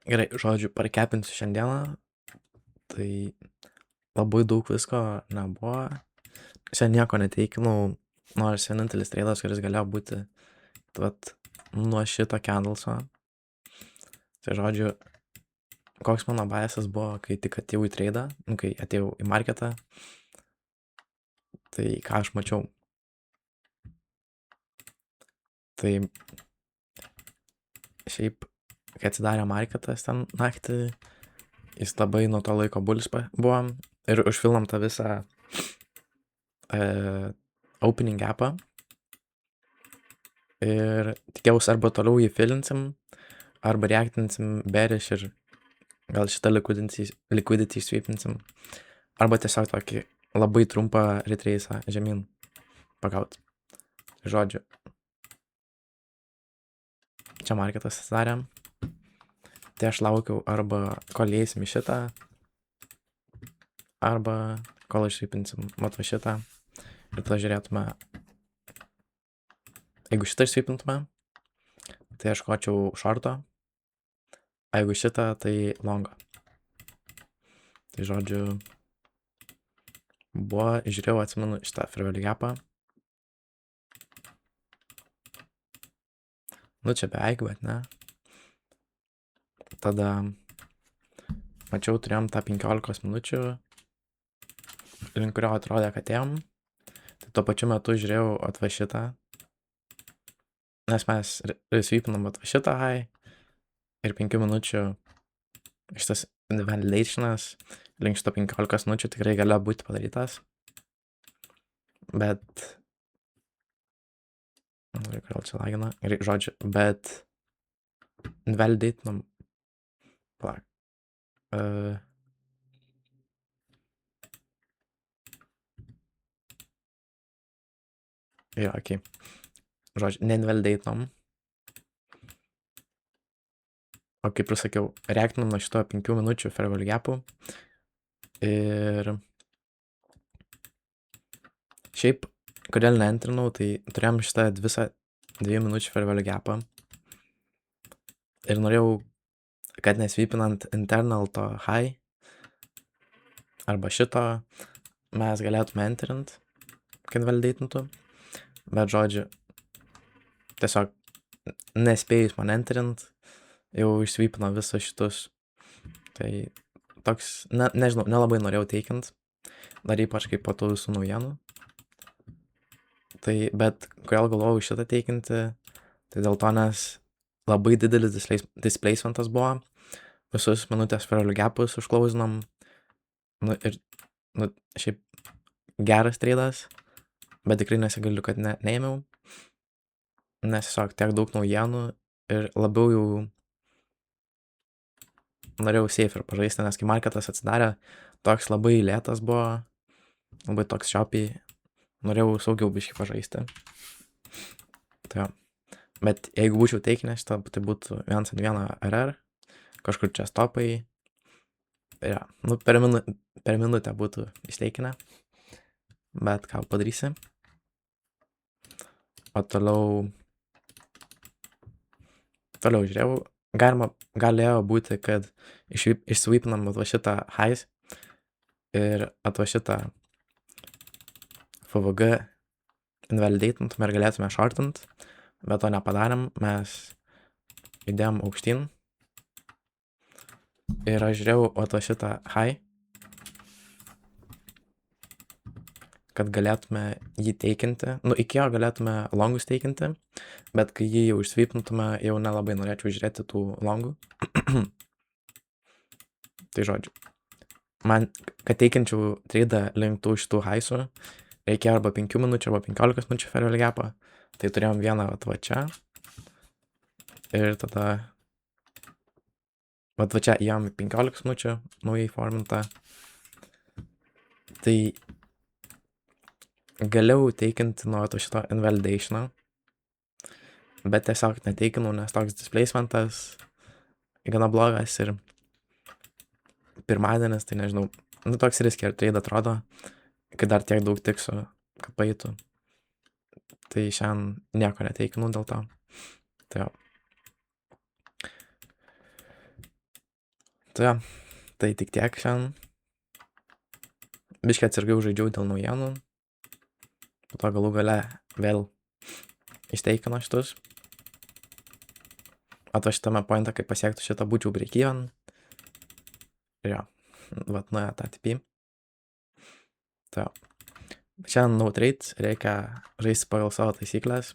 Gerai, žodžiu, parkepinsiu šiandieną, tai labai daug visko nebuvo. Šiandien nieko neteikinau, nors vienintelis treidas, kuris galėjo būti, vat, nuo šito candleso. Tai žodžiu, koks mano biasas buvo, kai tik atėjau į treidą, kai atėjau į marketą, tai ką aš mačiau. Tai šiaip, kai atsidarė marketas ten naktį, jis labai nuo to laiko bulis buvo ir užfilmam tą visą opening gapą. Ir tikėjausi arba toliau jį filinsim, arba reaktinsim bearish ir gal šitą liquidity sweepinsim, arba tiesiog tokį labai trumpą retrace'ą žemyn pagaut. Žodžiu, čia marketas atsidarė, tai aš laukiau arba kol įeisim į šitą, arba kol išsweepinsim va šitą ir tada žiūrėtume, jeigu šitą išsweepintume, tai aš kočiau shorto, a jeigu šitą, tai longo. Tai žodžiu, buvo, žiūrėjau, atsimenu šitą fair value gapą. Nu, čia beveik, bet ne. Tada mačiau, turėjom tą 15 minučių, link kurio atrodė, kad ėjom. Tai tuo pačiu metu žiūrėjau atva šitą, nes mes sweepinam atva šitą high ir 5 minučių šitas validationas link šito 15 minučių tikrai galėjo būti padarytas. Bet kodėl čia lagina? Gerai, žodžiu, bet validatinom. Palauk. Jo, okei. Žodžiu, neinvalidatinom. O kaip ir sakiau, reaktinam nuo šito 5 minučių fair value gapų. Ir šiaip, kodėl neentrinau, tai turėjom šitą visą 2 minučių fair value gapą. Ir norėjau, kad nesweepinant internal to high, arba šito, mes galėtume entrint, kad validatintų. Bet žodžiu, tiesiog nespėjus man entrint, jau išsweepino visus šitus. Tai toks, nežinau, nelabai norėjau teikint, dar ypač kaip po tų visų naujienų. Tai, bet kodėl galvojau šitą teikinti, tai dėl to, nes labai didelis displacementas buvo, visus minutės fair value gapus užklausinom, nu ir, nu, šiaip geras treidas, bet tikrai nesigaliu, kad neėmiau, nes tiesiog tiek daug naujienų ir labiau jau norėjau safe ir pažaisti, nes kai marketas atsidarė, toks labai lėtas buvo, labai toks choppy, norėjau saugiau biškį pažaisti. Tai jo. Bet jeigu būčiau teikinęs šitą, tai būtų 1-1 RR, kažkur čia stopai. Ja, nu, per minutę būtų išteikinę, bet ką padarysi. O toliau žiūrėjau, galėjo būti, kad išsweepinam atva šitą highs ir atva šitą FVG invalidatintume ir galėtume shortint, bet to nepadarėm, mes įdėjom aukštyn ir aš žiūrėjau atva šitą high, kad galėtume jį teikinti, nu iki jo galėtume longus teikinti, bet kai jį jau išsweepintume, jau nelabai norėčiau žiūrėti tų longų. Tai žodžiu, man, kad teikinčiau treidą link tų šitų highsų, reikėjo arba 5 minučių, arba 15 minučių fair value gapą, tai turėjom vieną va čia ir tada va čia įėjom 15 minučių naujai formintą, tai galėjau teikinti nuo šito invalidationą, bet tiesiog neteikinau, nes toks displacementas gana blogas ir pirmadienis, tai nežinau, nu toks riskiai ir trade atrodo, kai dar tiek daug tiksų, kad paeitų. Tai šiandien nieko neteikinau dėl to. Tai jo. Tai jo, tai tik tiek šiandien. Biškai atsargiau žaidžiau dėl naujienų. Po to galų gale vėl išteikino šitus. O to šitame pointe, kai pasiektų šitą, būčiau break even. Ir jo, vat nuėjo tą TP. Tai jo. Šiandien no trade, reikia žaisti pagal savo taisyklės.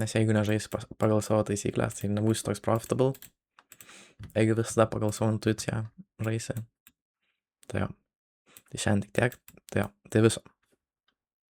Nes jeigu nežaisi pagal savo taisyklės, tai nebūsi toks profitable. Jeigu visada pagal savo intuiciją žaisi. Tai jo. Tai šiandien tik tiek. Tai jo, tai viso.